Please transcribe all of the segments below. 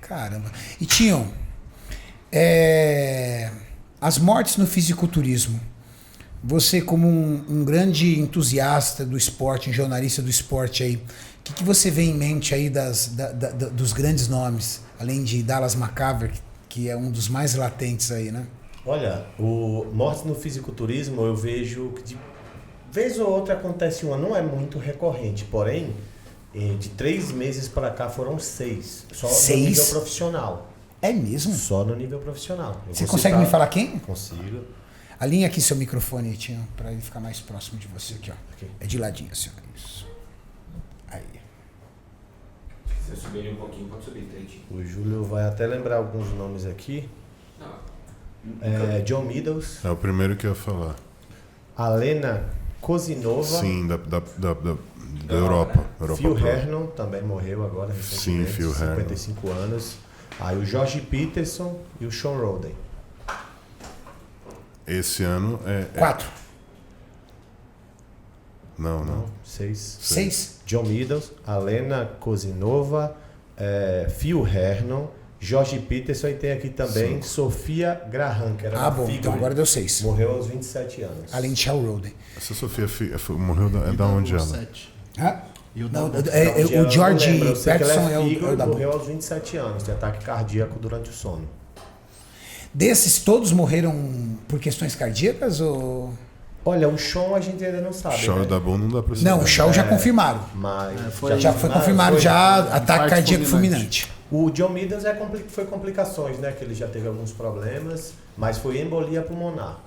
Caramba. E Tinham, as mortes no fisiculturismo. Você, como um grande entusiasta do esporte, um jornalista do esporte aí, o que você vê em mente aí dos grandes nomes, além de Dallas McCaver, que é um dos mais latentes aí, né? Olha, mortes no fisiculturismo eu vejo que de vez ou outra acontece uma, não é muito recorrente, porém, de 3 meses para cá foram 6, só 6? no nível profissional. É mesmo? Só no nível profissional. Você consegue me falar quem? Consigo. Alinha aqui seu microfone, Tinham, para ele ficar mais próximo de você aqui, ó. Aqui. É de ladinho, assim, ó. Isso. Aí. Se você subir um pouquinho, pode subir, Tente. O Júlio vai até lembrar alguns nomes aqui. John Meadows. É o primeiro que eu ia falar. Alena Kozinova. Sim, da Europa. Phil Hernon também morreu agora recentemente. Sim, Phil Hernon. 55 anos. Aí o George Peterson e o Sean Roden. Esse ano 4. Não. 6. 6? John Meadows, Alena Kozinova, Phil Hernon, George Peterson, e tem aqui também Sofia Graham, que era Bom, então agora deu 6. morreu aos 27 anos. Além de Shaw Roden. Essa Sofia morreu da onde ela? 7. Hã? E o Não, Double? o George Eu sei que ela Peterson é Figaro, o da morreu aos 27 anos, de ataque cardíaco durante o sono. Desses, todos morreram por questões cardíacas ou... Olha, o Sean a gente ainda não sabe, Shaw né? da Bom não dá pra saber. Não, o Shaw já confirmaram. Mas Já foi confirmado ataque infarto cardíaco fulminante. fulminante. O John Meadows foi complicações, né? Que ele já teve alguns problemas, mas foi embolia pulmonar.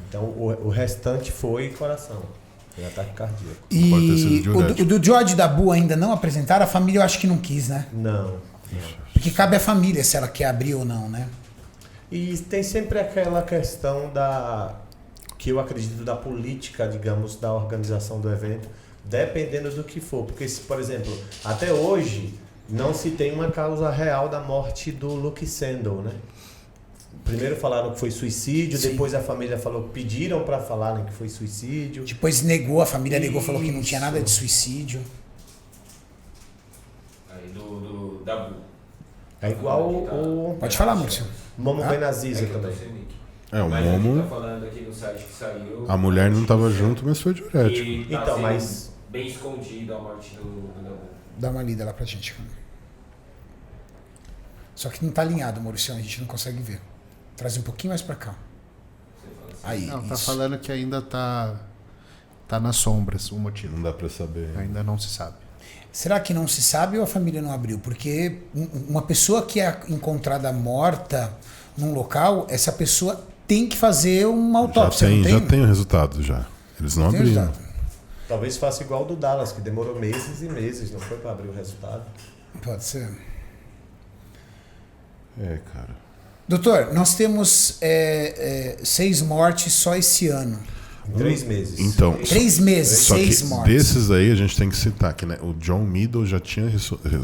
Então o restante foi coração, foi ataque cardíaco. Pode ter sido E diurético. o do George e da Bu ainda não apresentaram, a família eu acho que não quis, né? Não. Porque cabe à família se ela quer abrir ou não, né? E tem sempre aquela questão que eu acredito da política, digamos, da organização do evento, dependendo do que for. Porque, por exemplo, até hoje não se tem uma causa real da morte do Luke Sandel, né? Primeiro falaram que foi suicídio, Sim. depois a família falou que pediram para falarem que foi suicídio. Depois negou, a família negou, falou que não tinha nada de Isso. suicídio. Aí da Bu. É igual o Pode falar, Márcio. Momo Ah? Benaziza também. O Mas Momo, tá falando aqui no site que saiu. a mulher não tava junto, mas foi diurético. E tá Então, sendo mas- bem escondido a morte do Dabu. Dá uma lida lá pra gente. Só que não tá alinhado, Maurício, a gente não consegue ver. Traz um pouquinho mais pra cá. Você fala assim. Aí, Não, tá isso. falando que ainda tá nas sombras o motivo. Não dá pra saber. Ainda não se sabe. Será que não se sabe ou a família não abriu? Porque uma pessoa que é encontrada morta num local, essa pessoa tem que fazer uma autópsia, não tem? Já tem o resultado já. Eles não Tem abriram. resultado. Talvez faça igual o do Dallas, que demorou meses e meses, não foi para abrir o resultado. Pode ser. Cara. Doutor, nós temos 6 mortes só esse ano. Em 3 meses. Então, 3 meses, só 6 que mortes. desses aí a gente tem que citar que, né, o John Meadows já tinha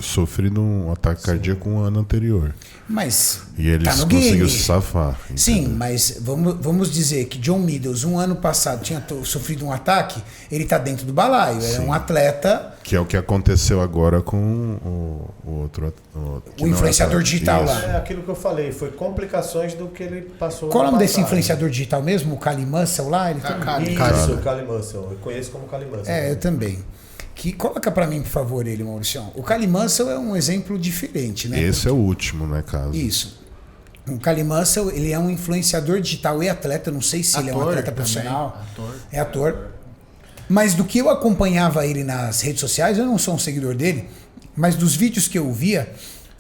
sofrido um ataque cardíaco um ano anterior. Mas E eles tá no conseguiram game. se safar. Sim, entendeu? mas vamos dizer que John Meadows, um ano passado, tinha sofrido um ataque, ele tá dentro do balaio. É um atleta, Que é o que aconteceu agora com o outro. o influenciador digital Isso. lá. É aquilo que eu falei, foi complicações do que ele passou. Qual o no nome desse passado. influenciador digital mesmo? O Cali Muscle lá? Ele tem... Isso, o Cali Muscle. Eu conheço como Cali Muscle. Eu também. Coloca pra mim, por favor, ele, Maurício. O Cali Muscle é um exemplo diferente, né? Esse é o último, né, caso? Isso. O Cali Muscle, ele é um influenciador digital e atleta, não sei se ele é um atleta profissional. É ator. Mas do que eu acompanhava ele nas redes sociais, eu não sou um seguidor dele, mas dos vídeos que eu via,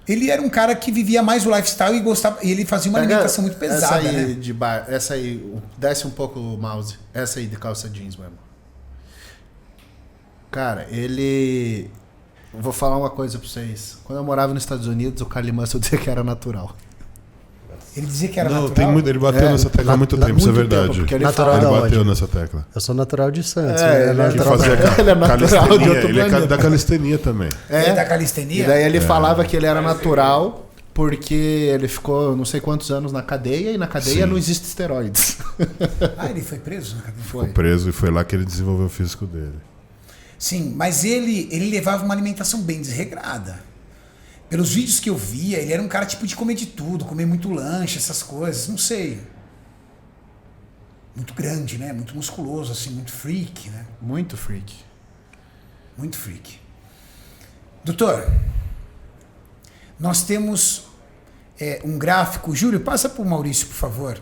ele era um cara que vivia mais o lifestyle e gostava, e ele fazia uma alimentação muito pesada, essa aí né? de bar, essa aí, desce um pouco o mouse. Essa aí de calça jeans mesmo. Cara, ele... Vou falar uma coisa pra vocês. Quando eu morava nos Estados Unidos, o Cali Muscle dizia que era natural. Ele dizia que era Não, natural. ele bateu nessa tecla há muito tempo, isso é muito verdade. tempo, porque ele Natural Ele da bateu onde? nessa tecla. Eu sou natural de Santos. É, né? ele Que natural. fazia Ele é natural de calistenia, outro ele é planeta. da calistenia também. Ele é da calistenia? E daí ele falava que ele era natural porque ele ficou não sei quantos anos na cadeia e na cadeia Sim. não existe esteroides. Ele foi preso? Né? Foi. Ficou preso e foi lá que ele desenvolveu o físico dele. Sim, mas ele levava uma alimentação bem desregrada. Pelos vídeos que eu via, ele era um cara tipo de comer de tudo, comer muito lanche, essas coisas, não sei. Muito grande, né? Muito musculoso, assim, muito freak, né? Muito freak. Muito freak. Doutor, nós temos um gráfico. Júlio, passa para o Maurício, por favor.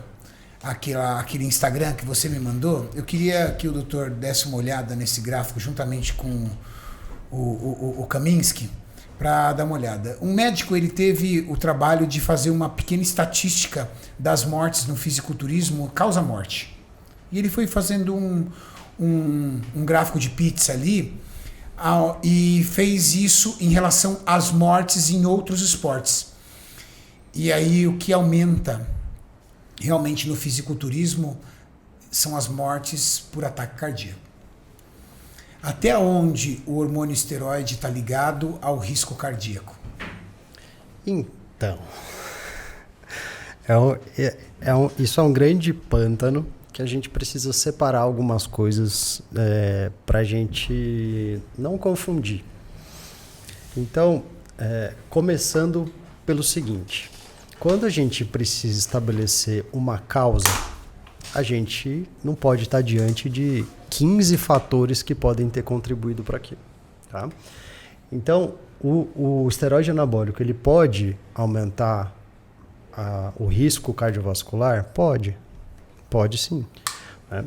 Aquele Instagram que você me mandou. Eu queria que o doutor desse uma olhada nesse gráfico juntamente com o Kaminski, para dar uma olhada. Um médico, ele teve o trabalho de fazer uma pequena estatística das mortes no fisiculturismo causa-morte. E ele foi fazendo um gráfico de pizza ali e fez isso em relação às mortes em outros esportes. E aí o que aumenta realmente no fisiculturismo são as mortes por ataque cardíaco. Até onde o hormônio esteroide está ligado ao risco cardíaco? Então, isso é um grande pântano que a gente precisa separar algumas coisas para a gente não confundir. Então, começando pelo seguinte, quando a gente precisa estabelecer uma causa, a gente não pode estar diante de 15 fatores que podem ter contribuído para aquilo. Tá? Então, o esteroide anabólico, ele pode aumentar o risco cardiovascular? Pode sim. Né?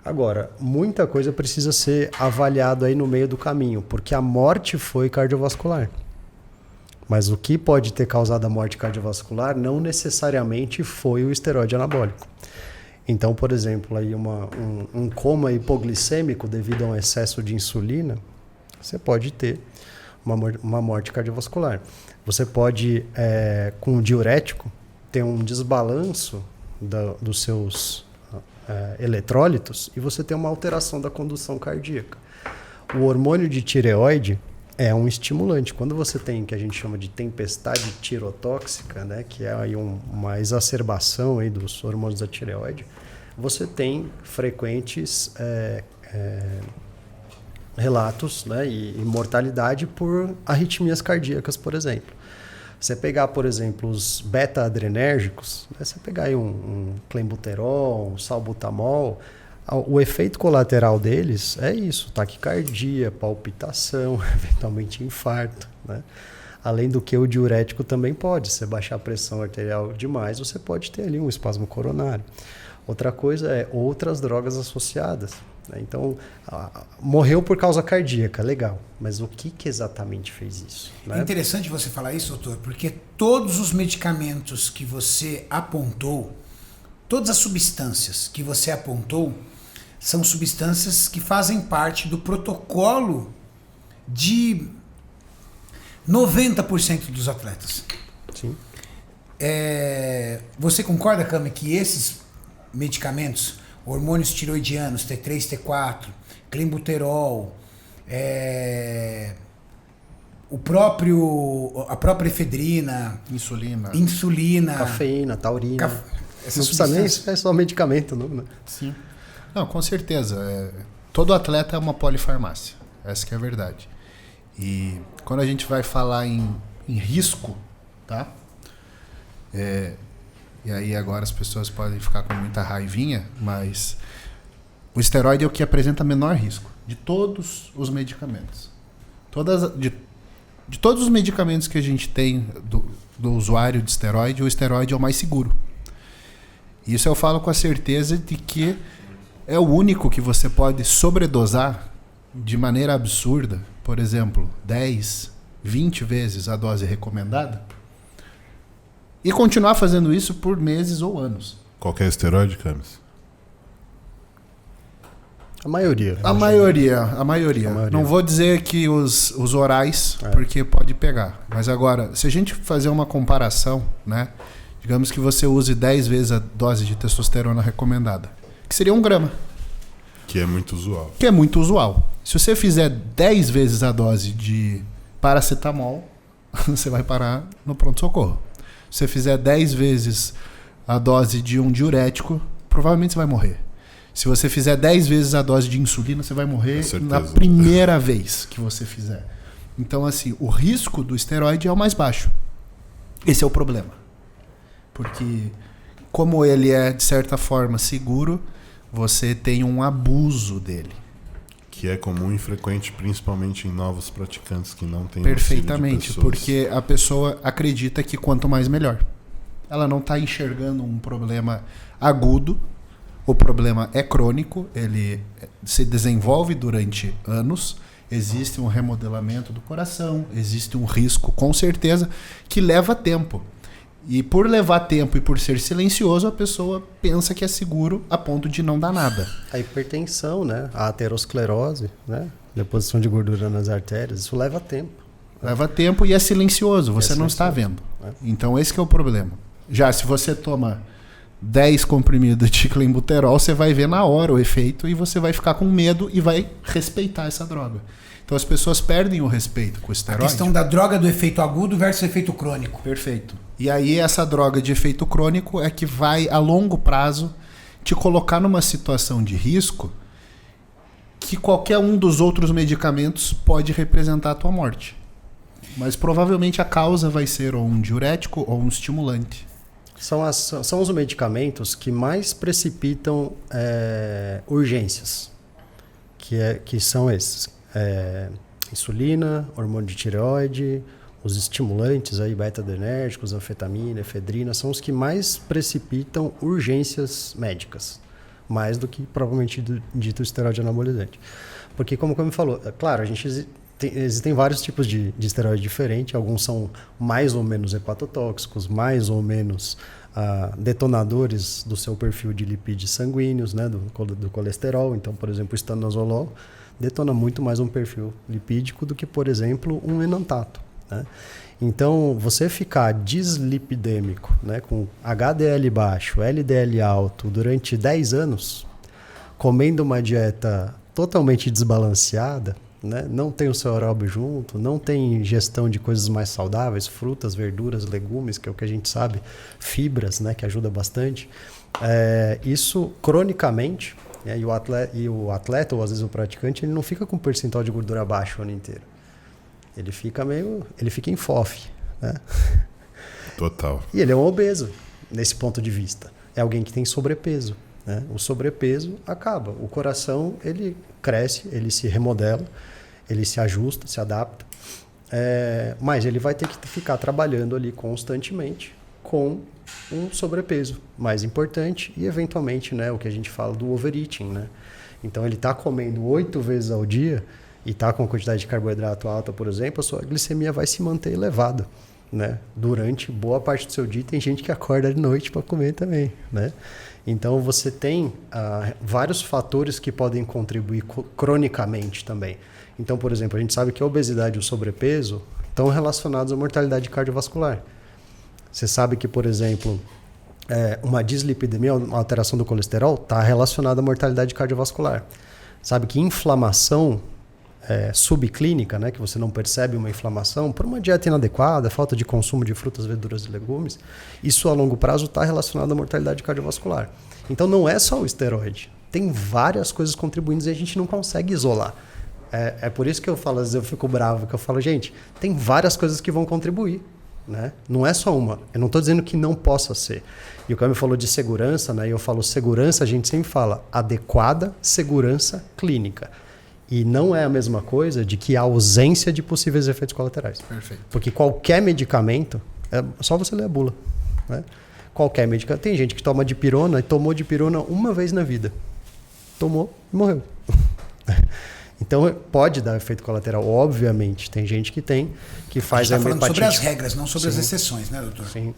Agora, muita coisa precisa ser avaliado aí no meio do caminho, porque a morte foi cardiovascular. Mas o que pode ter causado a morte cardiovascular não necessariamente foi o esteroide anabólico. Então, por exemplo, aí um coma hipoglicêmico devido a um excesso de insulina, você pode ter uma morte cardiovascular. Você pode, com o diurético, ter um desbalanço dos seus eletrólitos e você tem uma alteração da condução cardíaca. O hormônio de tireoide é um estimulante. Quando você tem, que a gente chama de tempestade tirotóxica, né, que é aí uma exacerbação aí dos hormônios da tireoide, você tem frequentes relatos, né, e mortalidade por arritmias cardíacas, por exemplo. Você pegar, por exemplo, os beta-adrenérgicos, né, você pegar aí um clenbuterol, um salbutamol, o efeito colateral deles é isso, taquicardia, palpitação, eventualmente infarto, né? Além do que o diurético também pode, se você baixar a pressão arterial demais, você pode ter ali um espasmo coronário. Outra coisa é outras drogas associadas, né? Então, morreu por causa cardíaca, legal, mas o que exatamente fez isso? Né? É interessante você falar isso, doutor, porque todos os medicamentos que você apontou, todas as substâncias que você apontou, são substâncias que fazem parte do protocolo de 90% dos atletas. Sim. Você concorda, Cami, que esses medicamentos, hormônios tiroidianos, T3, T4, clenbuterol, a própria efedrina, insulina, cafeína, taurina. Não precisa nem ser só medicamento, não, né? Sim. Não, com certeza. Todo atleta é uma polifarmácia. Essa que é a verdade. E quando a gente vai falar em risco, tá? E aí agora as pessoas podem ficar com muita raivinha, mas o esteroide é o que apresenta menor risco de todos os medicamentos. De todos os medicamentos que a gente tem do usuário de esteroide, o esteroide é o mais seguro. Isso eu falo com a certeza de que é o único que você pode sobredosar de maneira absurda, por exemplo, 10, 20 vezes a dose recomendada, e continuar fazendo isso por meses ou anos. Qual que é o esteroide, Camis? A maioria. A maioria. Não vou dizer que os orais, porque pode pegar. Mas agora, se a gente fazer uma comparação, né? Digamos que você use 10 vezes a dose de testosterona recomendada, que seria 1 grama. Que é muito usual. Se você fizer 10 vezes a dose de paracetamol, você vai parar no pronto-socorro. Se você fizer 10 vezes a dose de um diurético, provavelmente você vai morrer. Se você fizer 10 vezes a dose de insulina, você vai morrer na primeira vez que você fizer. Então, assim, o risco do esteroide é o mais baixo. Esse é o problema. Porque, como ele é, de certa forma, seguro, você tem um abuso dele. Que é comum e frequente, principalmente em novos praticantes que não têm Perfeitamente, porque a pessoa acredita que quanto mais melhor. Ela não está enxergando um problema agudo, o problema é crônico, ele se desenvolve durante anos, existe um remodelamento do coração, existe um risco, com certeza, que leva tempo. E por levar tempo e por ser silencioso, a pessoa pensa que é seguro a ponto de não dar nada. A hipertensão, né? A aterosclerose, né? Deposição de gordura nas artérias, isso leva tempo. Leva tempo e é silencioso, você não está vendo. Então esse que é o problema. Já se você toma 10 comprimidos de clenbuterol, você vai ver na hora o efeito e você vai ficar com medo e vai respeitar essa droga. Então as pessoas perdem o respeito com o esteroide. A questão da droga do efeito agudo versus efeito crônico. Perfeito. E aí essa droga de efeito crônico é que vai, a longo prazo, te colocar numa situação de risco que qualquer um dos outros medicamentos pode representar a tua morte. Mas provavelmente a causa vai ser ou um diurético ou um estimulante. São os medicamentos que mais precipitam urgências, que são esses. Insulina, hormônio de tireoide, os estimulantes, aí, beta-adrenérgicos, anfetamina, efedrina, são os que mais precipitam urgências médicas, mais do que provavelmente dito esteroide anabolizante. Porque, como me falou, claro, existem vários tipos de esteroide diferentes, alguns são mais ou menos hepatotóxicos, mais ou menos detonadores do seu perfil de lipídios sanguíneos, né, do colesterol. Então, por exemplo, o estanozolol detona muito mais um perfil lipídico do que, por exemplo, um enantato, né? Então, você ficar dislipidêmico, né, com HDL baixo, LDL alto durante 10 anos, comendo uma dieta totalmente desbalanceada, né, não tem o seu aeróbio junto, não tem ingestão de coisas mais saudáveis, frutas, verduras, legumes, que é o que a gente sabe, fibras, né, que ajuda bastante, isso cronicamente, e o atleta, ou às vezes o praticante, ele não fica com percentual de gordura baixo o ano inteiro. Ele fica em FOF, né? Total. E ele é um obeso, nesse ponto de vista. É alguém que tem sobrepeso, né? O sobrepeso acaba. O coração, ele cresce, ele se remodela, ele se ajusta, se adapta. Mas ele vai ter que ficar trabalhando ali constantemente com um sobrepeso mais importante e, eventualmente, né, o que a gente fala do overeating, né? Então, ele está comendo 8 vezes ao dia e está com quantidade de carboidrato alta, por exemplo, a sua glicemia vai se manter elevada, né? Durante boa parte do seu dia. Tem gente que acorda de noite para comer também, né? Então, você tem vários fatores que podem contribuir cronicamente também. Então, por exemplo, a gente sabe que a obesidade e o sobrepeso estão relacionados à mortalidade cardiovascular. Você sabe que, por exemplo, uma dislipidemia, uma alteração do colesterol, está relacionada à mortalidade cardiovascular. Sabe que inflamação subclínica, né, que você não percebe uma inflamação, por uma dieta inadequada, falta de consumo de frutas, verduras e legumes, isso a longo prazo está relacionado à mortalidade cardiovascular. Então não é só o esteroide. Tem várias coisas contribuindo e a gente não consegue isolar. É por isso que eu falo, às vezes eu fico bravo, que eu falo, gente, tem várias coisas que vão contribuir. Né? Não é só uma. Eu não estou dizendo que não possa ser. E o Caio falou de segurança, né? E eu falo segurança, a gente sempre fala adequada segurança clínica. E não é a mesma coisa de que a ausência de possíveis efeitos colaterais. Perfeito. Porque qualquer medicamento, é só você ler a bula, né? Qualquer medicamento. Tem gente que toma dipirona e tomou dipirona uma vez na vida. Tomou e morreu. Então, pode dar efeito colateral, obviamente. Tem gente que faz a gente está falando sobre hepatite. as regras, não sobre as exceções, né, doutor? Sim.